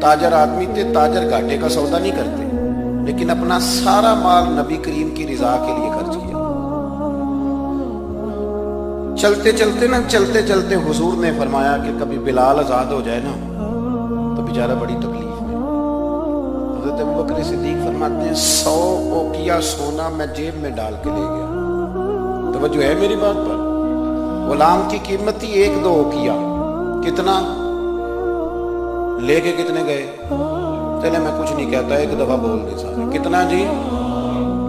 ताजर आदमी थे, ताजर घाटे का सौदा नहीं करते, लेकिन अपना सारा माल नबी करीम की रिजा के लिए खर्च किया। चलते चलते हुजूर ने फरमाया कि कभी बिलाल आजाद हो जाए ना तो बेचारा बड़ी तकलीफ में। हज़रत अबू बकर सिद्दीक फरमाते हैं 100 ओकिया सोना मैं जेब में डाल के ले गया। तवज्जो है मेरी बात पर? गुलाम की कीमत थी 1-2 ओकिया। कितना लेके कितने गए? चले मैं कुछ नहीं कहता, एक दफा बोल दे सारे। कितना जी?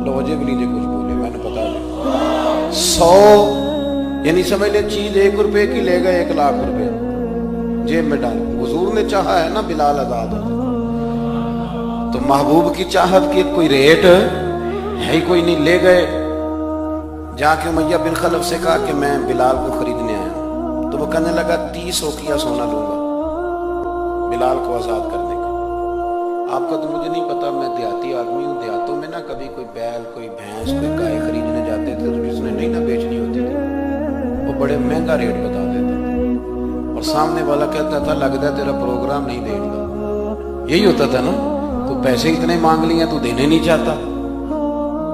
लो मुझे भी लीजिए कुछ बोले, मैंने पता नहीं। 100 यानी समझ ले चीज 1 रुपए की ले गए 1 लाख रुपए जेब में डाल। हुजूर ने चाहा है ना बिलाल आजाद हो, तो महबूब की चाहत की कोई रेट है ही कोई नहीं। ले गए, जाके उमैया बिन खलफ से कहा कि मैं बिलाल को खरीदने आया हूं। तो वो कहने लगा 30 ओकिया सोना लूंगा बिलाल को आजाद करने का। आपका तो मुझे नहीं पता, मैं देहाती आदमी हूँ। देहातों में ना कभी कोई बैल, कोई भैंस, कोई गाय खरीदने जाते थे तो जिसने नहीं ना बेचनी होती थी वो बड़े महंगा रेट बता देता था, और सामने वाला कहता था लगता है तेरा प्रोग्राम नहीं देखता। यही होता था ना, तो पैसे इतने मांग लिए तू देने नहीं चाहता।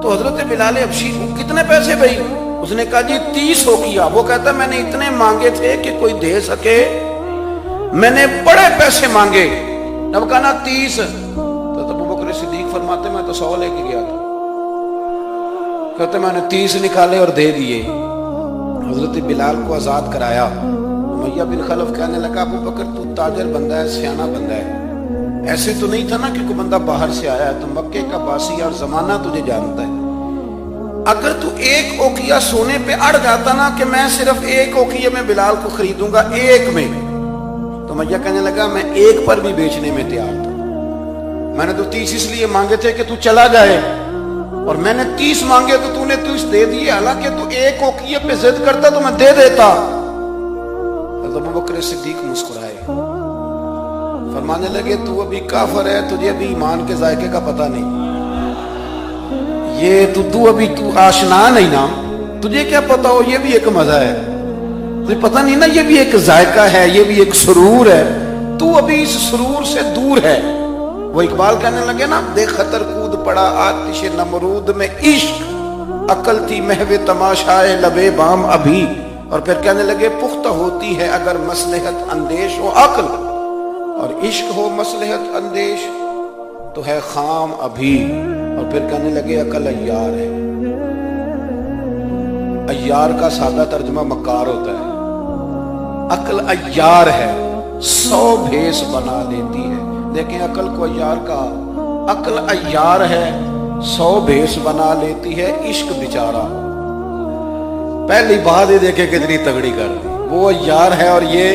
तो हजरत बिलाल हबशी कितने पैसे भाई? उसने कहा जी 30 ओकिया। वो कहता मैंने इतने मांगे थे कि कोई दे सके, मैंने बड़े पैसे मांगे। जब कहा ना 30, तो अबू बकर सिद्दीक फरमाते मैं तो 100 लेके गया था। कहते मैंने 30 निकाले और दे दिए। हजरत बिलाल को आजाद कराया। उमैया बिन खलफ कहने लगा अबू बकर तू ताजर बंदा है, सियाना बंदा है। ऐसे तो नहीं था ना कि कोई बंदा बाहर से आया है, तो मक्के का बासी और जमाना तुझे जानता है। अगर तू 1 ओकिया सोने पे अड़ जाता ना कि मैं सिर्फ 1 ओकिया में बिलाल को खरीदूंगा 1 में, तो मैया कहने लगा मैं 1 पर भी बेचने में तैयार था। मैंने तो 30 इसलिए मांगे थे कि तू चला जाए, और मैंने 30 मांगे तो तूने 30 दे दिए। हालांकि तू 1 ओकिया पे जिद करता तो मैं दे देता। अबू बकर सिद्दीक मुस्कुराए, फरमाने लगे तू अभी काफिर है, तुझे अभी ईमान के जायके का पता नहीं। ये तू अभी आशना नहीं ना, तुझे क्या पता हो, ये भी एक मजा है। तुझे पता नहीं ना, ये भी एक जायका है, ये भी एक सुरूर है। तू अभी इस सुरूर से दूर है। वो इकबाल कहने लगे ना, देख खतर कूद पड़ा आतिश नमरूद में इश्क, अकल थी महवे तमाशाए लबे बाम अभी। और फिर कहने लगे पुख्ता होती है अगर मसलहत अंदेश हो अक्ल, और इश्क हो मसलहत अंदेश तो है खाम अभी। और फिर कहने लगे अकल अय्यार है। अय्यार का सादा तर्जुमा मक्कार होता है, अकल अय्यार है, 100 भेस बना लेती है। देखें अकल को अय्यार का, अकल अय्यार है 100 भेस बना लेती है। इश्क बेचारा पहली बात ही देखे कितनी तगड़ी कर दी। वो अय्यार है और ये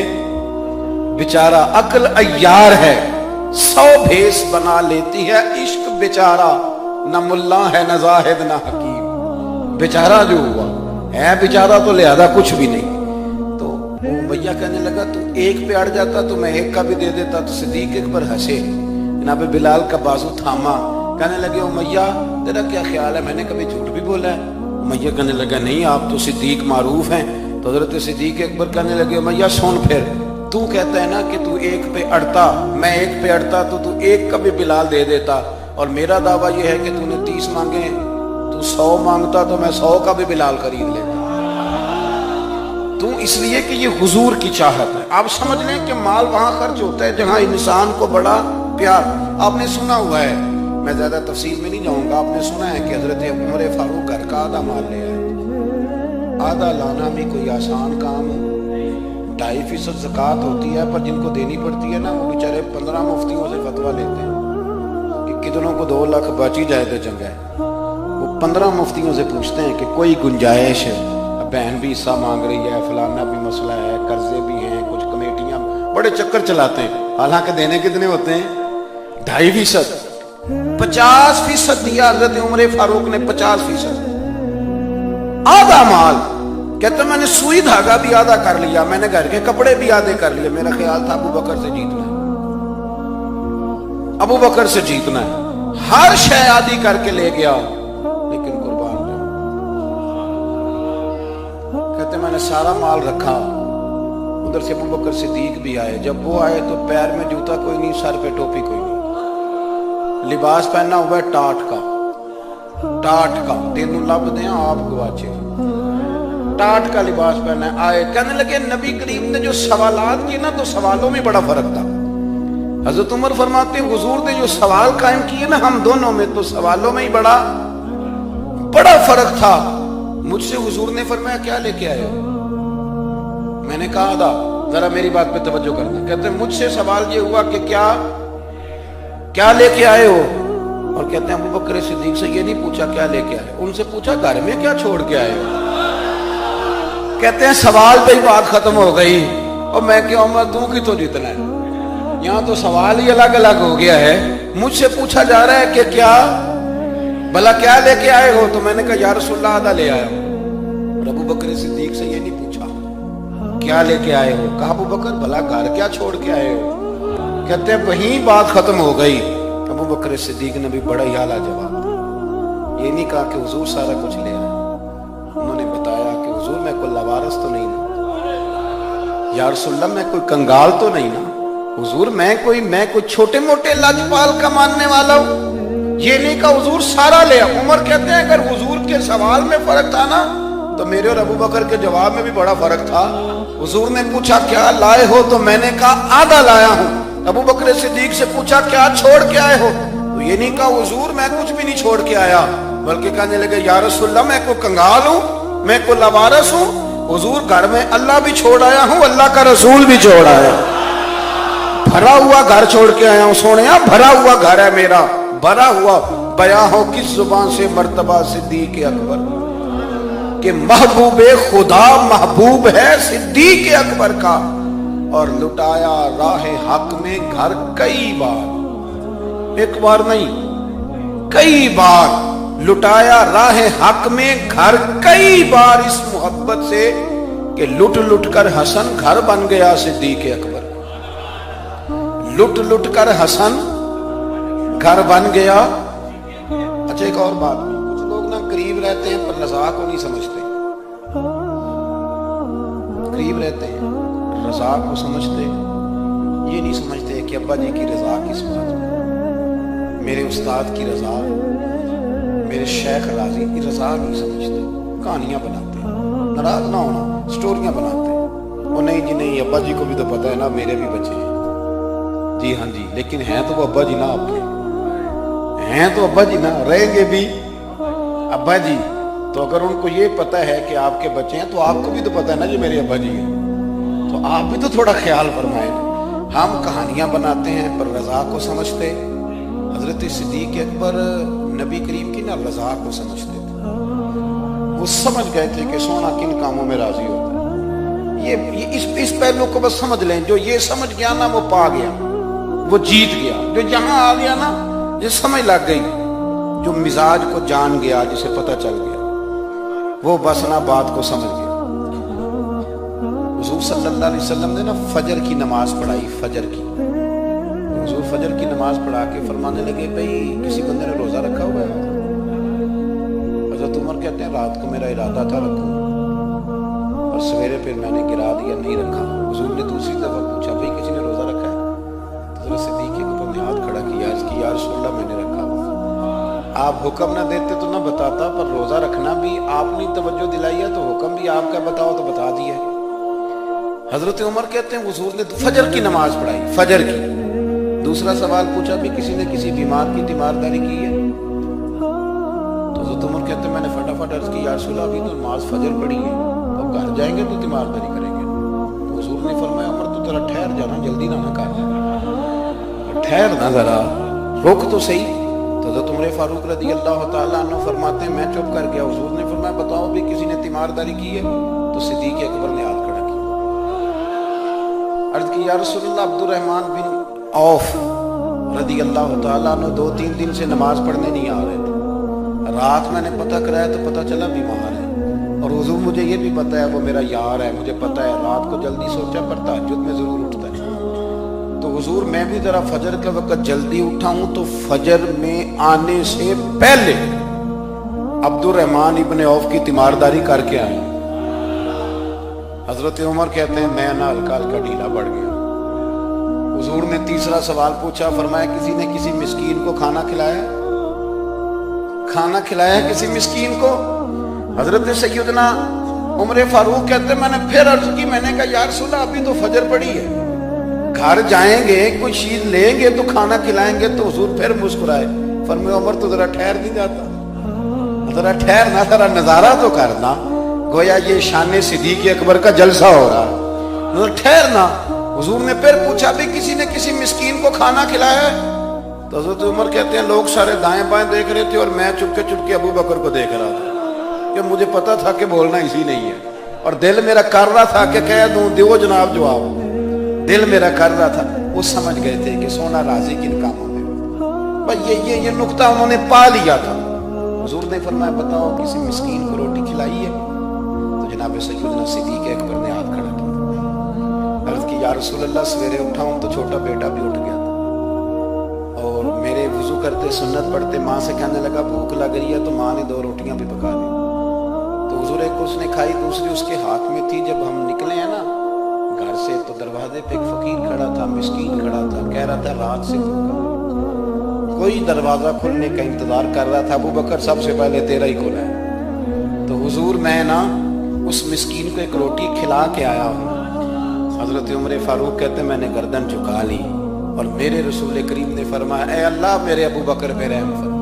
बेचारा। अकल अय्यार है 100 भेस बना लेती है। इश्क बेचारा न मुल्ला है न जाहिद न हकीम। बेचारा जो हुआ है बेचारा तो लिहाजा कुछ भी नहीं। तो वो भैया कहने लगा तू 1 पे अड़ जाता तो मैं 1 का भी दे देता। तो सिद्दीक एक बार हंसे, जनाब बिलाल का बाजू थामा। कहने लगे उमैया तेरा क्या ख्याल है, मैंने कभी झूठ भी बोला है? उमैया कहने लगा नहीं, आप तो सिद्दीक मारूफ हैं। तो हजरत सिद्दीक एक बार कहने लगे उमैया सुन, फिर तू कहता है ना कि तू 1 पे अड़ता, मैं 1 पे अड़ता तो तू 1 का भी बिलाल दे देता, और मेरा दावा यह है कि तूने 30 मांगे, तू 100 मांगता तो मैं 100 का भी बिलाल खरीद लेता। तू इसलिए कि ये हुजूर की चाहत है। आप समझ लें कि माल वहां खर्च होता है जहां इंसान को बड़ा प्यार। आपने सुना हुआ है, मैं ज्यादा तफसील में नहीं जाऊंगा, आपने सुना है कि हजरत उमर फारूक घर का आधा माल ले आए। आधा लाना भी कोई आसान काम है। 2.5% ज़कात होती है, पर जिनको देनी पड़ती है ना वो बेचारे 15 मुफ्तियों से फतवा लेते हैं कि कितनों को 2 लाख बची जाए तो चंगा है। वो 15 मुफ्तियों से पूछते हैं कि कोई गुंजाइश है, बहन भी हिस्सा मांग रही है, फलाना भी मसला है, कर्जे भी हैं, कुछ कमेटियां, बड़े चक्कर चलाते हैं। हालांकि देने कितने होते हैं? 2.5%। 50% दिया हजरत उमर फारूक ने, 50%। आधा माल कहते मैंने सुई धागा भी आधा कर लिया, मैंने घर के कपड़े भी आधे कर लिए। मेरा ख्याल था अबू बकर से जीतना है, अबू बकर से जीतना है। हर शय आदि करके ले गया, लेकिन कुर्बान कहते मैंने सारा माल रखा। उधर से अबू बकर सिद्दीक भी आए। जब वो आए तो पैर में जूता कोई नहीं, सर पे टोपी कोई नहीं, लिबास पहना हुआ है टाट का, तेनू लब दे आप गवाचे, टाट का लिबास पहना है। आए, कहने लगे नबी करीम ने जो सवालात किए ना, तो सवालों में बड़ा फर्क था। हजरत उमर फरमाते हैं हुजूर ने जो सवाल कायम किए ना हम दोनों में, तो सवालों में ही बड़ा फर्क था। मुझसे हुजूर ने फरमाया क्या लेके आए हो? मैंने कहा आधा, जरा मेरी बात पे तवज्जो करना। कहते हैं मुझसे सवाल ये हुआ कि क्या लेके आए हो, और कहते हैं अबू बकर सिद्दीक से ये नहीं पूछा क्या लेके आए, उनसे पूछा घर में क्या छोड़ के आए हो। कहते हैं सवाल पे ही बात खत्म हो गई। और मैं क्यों उमर तू की तो जीतना है, यहाँ तो सवाल ही अलग अलग हो गया है। मुझसे पूछा जा रहा है कि भला क्या लेके आए हो, तो मैंने कहा या रसूलल्लाह आधा ले आया हूं। और अबू बकर सिद्दीक से ये नहीं पूछा क्या लेके आए हो, कहा अबू बकर भला घर क्या छोड़ के आए हो। कहते हैं वहीं बात खत्म हो गई। अबू बकर सिद्दीक ने भी बड़ा ही आला जवाब दिया। ये नहीं कहा कि हुजूर सारा कुछ ले आए, उन्होंने बताया कि हुजूर मैं कोई लवारस तो नहीं ना, या रसूलल्लाह मैं कोई कंगाल तो नहीं ना, हुजूर मैं कोई छोटे मोटे लाजपाल का मानने वाला हूं। ये नहीं कहा हुजूर सारा ले आओ। उमर कहते हैं अगर हुजूर के सवाल में फर्क था ना, तो मेरे और अबू बकर के जवाब में भी बड़ा फर्क था। हुजूर ने पूछा क्या लाए हो, तो मैंने कहा आधा लाया हूं। अबू बकर सिद्दीक से पूछा क्या छोड़ के आए हो, तो ये नहीं कहा हुजूर मैं कुछ भी नहीं छोड़ के आया, बल्कि कहने लगे या रसूलल्लाह मैं कोई कंगाल हूं, मैं कोई लवारस हूं, हुजूर घर में अल्लाह भी छोड़ आया हूं, अल्लाह का रसूल भी छोड़ आया, भरा हुआ घर छोड़ के आया हूं। सोनिया भरा हुआ घर है मेरा, भरा हुआ। बया हो किस जुबान से मर्तबा सिद्दीक अकबर के महबूबे खुदा महबूब है सिद्दीक अकबर का। और लुटाया राह हक में घर कई बार, एक बार नहीं कई बार लुटाया राह हक में घर कई बार, इस मोहब्बत से कि लुट लुट कर हसन घर बन गया सिद्दीक अकबर। लुट लुट कर हसन घर बन गया। अच्छा एक और बात, कुछ लोग ना करीब रहते हैं पर रज़ा को नहीं समझते, करीब रहते हैं रज़ा को समझते, ये नहीं समझते कि अब्बा जी की रज़ा किस बात में, मेरे उस्ताद की रज़ा, मेरे शेख राजी की रज़ा नहीं समझते। कहानियां बनाते हैं, नाराज ना होना, स्टोरियां बनाते हैं। वो नहीं जी नहीं, अब्बा जी को भी तो पता है ना मेरे भी बच्चे हैं, जी हाँ जी, लेकिन हैं तो वो अब्बा जी ना, आपके हैं तो अब्बा जी ना, रहेंगे भी अब्बा जी। तो अगर उनको ये पता है कि आपके बच्चे हैं, तो आपको भी तो पता है ना जी मेरे अब्बा जी हैं, तो आप भी तो थोड़ा ख्याल फरमाएं। हम कहानियां बनाते हैं पर रज़ा को समझते। हजरत सिद्दीक अकबर नबी करीम की ना रज़ा को समझते थे, वो समझ गए थे कि सोना किन कामों में राजी होता है। ये इस पहलू को बस समझ लें, जो ये समझ गया ना वो पा गया, वो जीत गया। जो यहाँ आ गया ना, ये समझ लग गई, जो मिजाज को जान गया, जिसे पता चल गया, वो बस ना बात को समझ गया। हुजूर सल्लल्लाहु अलैहि वसल्लम ने ना फजर की नमाज पढ़ाई, फजर की, हुजूर फजर की नमाज पढ़ा के फरमाने लगे भाई किसी बंदे ने रोजा रखा हुआ है। हज़रत उमर कहते हैं रात को मेरा इरादा था रखूं, और सवेरे फिर मैंने गिरा दिया, नहीं रखा। हुजूर ने दूसरी दफा पूछा भाई किसी ने रोजा रखा है, तो हज़रत सिद्दीक अकबर ने हाथ खड़ा किया, इसकी या रसूलल्लाह मैंने रखा। आप हुक्म ना देते तो ना बताता, पर रोजा रखना भी आपने तवज्जो दिलाई है, तो हुक्म भी आपका बताओ तो बता दिया। हजरत उमर कहते हैं हुजूर ने फजर की नमाज पढ़ाई, फजर की। दूसरा सवाल पूछा भी किसी ने किसी बीमार की तीमारदारी की है, तो हजरत उमर कहते हैं मैंने फटाफट अर्ज की या रसूलल्लाह अभी तो नमाज फजर पढ़ी है, अब घर जाएंगे तो तीमारदारी करेंगे। तो हुजूर ने फरमाया उमर तो जरा ठहर जाना, जल्दी ना कर, ठहर ना जरा, रुक तो सही। तो हज़रत उमर फारूक रज़ी अल्लाह तआला अन्हु फरमाते हैं मैं चुप कर गया। हुजूर ने फरमाया बताओ भी किसी ने तीमारदारी की है, तो सिद्दीक अकबर ने हाथ खड़ा किया, अर्ज की या रसूलल्लाह अब्दुर्रहमान बिन औफ रज़ी अल्लाह तआला अन्हु 2-3 दिन से नमाज पढ़ने नहीं आ रहे थे। रात मैंने पता कराया तो पता चला बीमार है, और हुजूर मुझे ये भी पता है वो मेरा यार है, मुझे पता है रात को जल्दी सोचा पर तहज्जुद में जरूर उठता है। तो हुजूर मैं भी जरा फजर के वक्त जल्दी उठा हूं, तो फजर में आने से पहले अब्दुर्रहमान इब्ने औफ की तीमारदारी करके आए। حضرت عمر کہتے ہیں میں نہ ہلکا ہلکا ڈھیلا پڑ گیا. حضور نے تیسرا سوال پوچھا, فرمایا کسی نے کسی مسکین کو کھانا کھلایا؟ کھانا کھلایا کسی مسکین کو؟ حضرت سیدنا عمر فاروق کہتے ہیں میں نے پھر عرض کی, میں نے کہا یا رسول اللہ ابھی تو فجر پڑی ہے, گھر جائیں گے کوئی چیز لیں گے تو کھانا کھلائیں گے. تو حضور پھر مسکرائے, فرمایا عمر تو ذرا ٹھہر نہیں جاتا, ذرا ٹھہرنا, ذرا نظارہ تو کرنا, گویا یہ شان صدیق اکبر کا جلسہ ہو رہا ہے, ذرا ٹھہرنا. حضور نے پھر پوچھا بھی کسی نے کسی مسکین کو کھانا کھلایا ہے؟ تو حضرت عمر کہتے ہیں لوگ سارے دائیں بائیں دیکھ رہے تھے اور میں چپکے چپکے ابو بکر کو دیکھ رہا تھا, کہ مجھے پتا تھا کہ بولنا اسی نہیں ہے, اور دل میرا کر رہا تھا کہ کہہ دوں دیو جناب جواب, دل میرا کر رہا تھا. وہ سمجھ گئے تھے کہ سونا راضی کن کاموں میں, بس یہ نقطہ انہوں نے پا لیا تھا. حضور نے فرمایا بتاؤ کسی مسکین کو روٹی کھلائی ہے؟ تو جناب سیدنا صدیق اکبر نے ہاتھ کھڑا کیا, عرض کی یا رسول اللہ سویرے اٹھا ہوں تو چھوٹا بیٹا بھی اٹھ گیا تھا, اور میرے وضو کرتے سنت پڑھتے ماں سے کہنے لگا بھوک لگ رہی ہے, تو ماں نے 2 روٹیاں بھی پکا دی. تو حضور ایک اس نے کھائی, دوسری اس کے ہاتھ میں تھی. جب ہم نکلے ہیں نا گھر سے تو دروازے پہ ایک فقیر کھڑا تھا, مسکین کھڑا تھا, کہہ رہا تھا رات سے بھوکا, کوئی دروازہ کھلنے کا انتظار کر رہا تھا. ابو بکر سب سے پہلے تیرا ہی کھلا ہے. تو حضور میں نا اس مسکین کو ایک روٹی کھلا کے آیا ہوں. حضرت عمر فاروق کہتے ہیں میں نے گردن جھکا لی, اور میرے رسول کریم نے فرمایا اے اللہ میرے ابو بکر پہ رحم فرما.